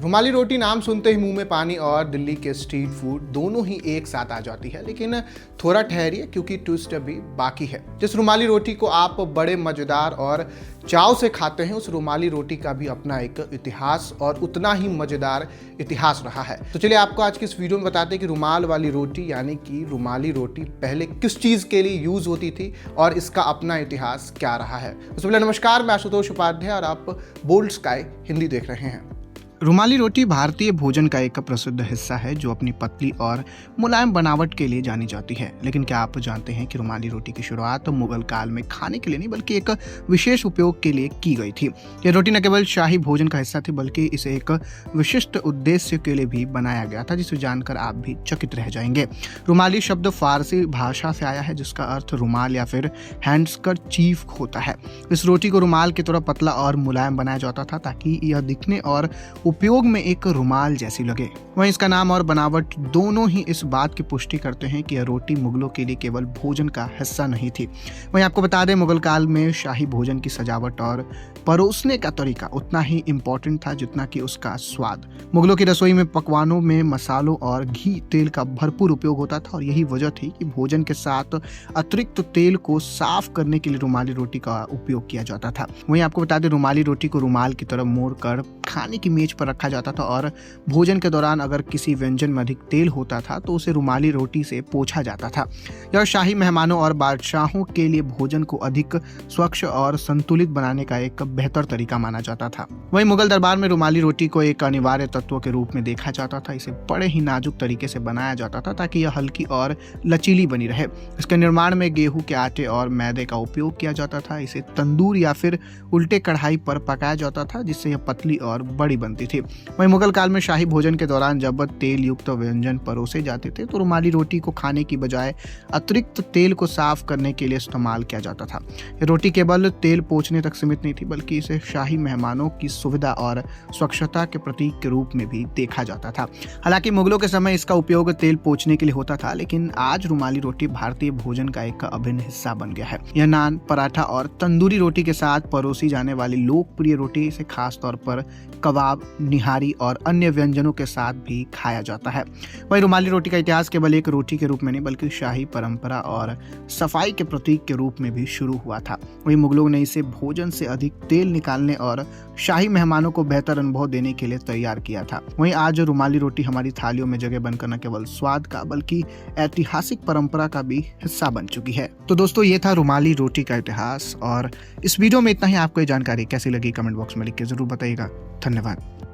रुमाली रोटी नाम सुनते ही मुंह में पानी और दिल्ली के स्ट्रीट फूड दोनों ही एक साथ आ जाती है, लेकिन थोड़ा ठहरिए क्योंकि ट्विस्ट अभी बाकी है। जिस रुमाली रोटी को आप बड़े मजेदार और चाव से खाते हैं, उस रुमाली रोटी का भी अपना एक इतिहास और उतना ही मजेदार इतिहास रहा है। तो चलिए आपको आज की इस वीडियो में बताते हैं कि रुमाल वाली रोटी यानी कि रुमाली रोटी पहले किस चीज के लिए यूज होती थी और इसका अपना इतिहास क्या रहा है। उससे पहले नमस्कार, मैं आशुतोष उपाध्याय और आप बोल्ड स्काई हिंदी देख रहे हैं। रुमाली रोटी भारतीय भोजन का एक प्रसिद्ध हिस्सा है जो अपनी पतली और मुलायम बनावट के लिए जानी जाती है। लेकिन क्या आप जानते हैं कि रुमाली रोटी की शुरुआत मुगल काल में खाने के लिए नहीं बल्कि एक विशेष उपयोग के लिए की गई थी। यह रोटी न केवल शाही भोजन का हिस्सा थी बल्कि इसे एक विशिष्ट उद्देश्य के लिए भी बनाया गया था, जिसे जानकर आप भी चकित रह जाएंगे। रुमाली शब्द फारसी भाषा से आया है जिसका अर्थ रुमाल या फिर हैंड्सकरचीफ होता है। इस रोटी को रुमाल की तरह पतला और मुलायम बनाया जाता था ताकि यह दिखने और उपयोग में एक रुमाल जैसी लगे। वहीं इसका नाम और बनावट दोनों ही इस बात की पुष्टि करते हैं कि यह रोटी मुगलों के लिए केवल भोजन का हिस्सा नहीं थी। वहीं आपको बता दें, मुगल काल में शाही भोजन की सजावट और परोसने का तरीका उतना ही इम्पोर्टेंट था जितना कि उसका स्वाद। मुगलों की रसोई में पकवानों में मसालों और घी तेल का भरपूर उपयोग होता था और यही वजह थी कि भोजन के साथ अतिरिक्त तेल को साफ करने के लिए रुमाली रोटी का उपयोग किया जाता था। वहीं आपको बता दें, रुमाली रोटी को रुमाल की तरह मोड़ कर खाने की मेज पर रखा जाता था और भोजन के दौरान अगर किसी व्यंजन में अधिक तेल होता था तो उसे रुमाली रोटी से पोंछा जाता था। यह शाही मेहमानों और बादशाहों के लिए भोजन को अधिक स्वच्छ और संतुलित बनाने का एक बेहतर तरीका माना जाता था। वहीं मुगल दरबार में रुमाली रोटी को एक अनिवार्य तत्व के रूप में देखा जाता था। इसे बड़े ही नाजुक तरीके से बनाया जाता था ताकि यह हल्की और लचीली बनी रहे। इसके निर्माण में गेहूं के आटे और मैदे का उपयोग किया जाता था। इसे तंदूर या फिर उल्टे कढ़ाई पर पकाया जाता था जिससे यह पतली और बड़ी बनती थी। वहीं मुगल काल में शाही भोजन के दौरान जब तेल युक्त व्यंजन परोसे जाते थे तो रुमाली रोटी को खाने की बजाय अतिरिक्त तेल को साफ करने के लिए इस्तेमाल किया जाता था। यह रोटी केवल तेल पोंछने तक सीमित नहीं थी बल्कि इसे शाही मेहमानों की सुविधा और स्वच्छता के प्रतीक के रूप में भी देखा जाता था। हालांकि मुगलों के समय इसका उपयोग तेल पोंछने के लिए होता था, लेकिन आज रुमाली रोटी भारतीय भोजन का एक अभिन्न हिस्सा बन गया है। यह नान, पराठा और तंदूरी रोटी के साथ परोसी जाने वाली लोकप्रिय रोटी से खास तौर पर कबाब, निहारी और अन्य व्यंजनों के साथ भी खाया जाता है। वही रुमाली रोटी का इतिहास केवल एक रोटी के रूप में नहीं बल्कि शाही परंपरा और सफाई के प्रतीक के रूप में भी शुरू हुआ था। वही मुगलों ने इसे भोजन से अधिक तेल निकालने और शाही मेहमानों को बेहतर अनुभव देने के लिए तैयार किया था। वहीं आज रुमाली रोटी हमारी थालियों में जगह बनकर न केवल स्वाद का बल्कि ऐतिहासिक परंपरा का भी हिस्सा बन चुकी है। तो दोस्तों, ये था रुमाली रोटी का इतिहास और इस वीडियो में इतना ही। आपको ये जानकारी कैसी लगी कमेंट बॉक्स में लिख के जरूर बताइएगा। धन्यवाद।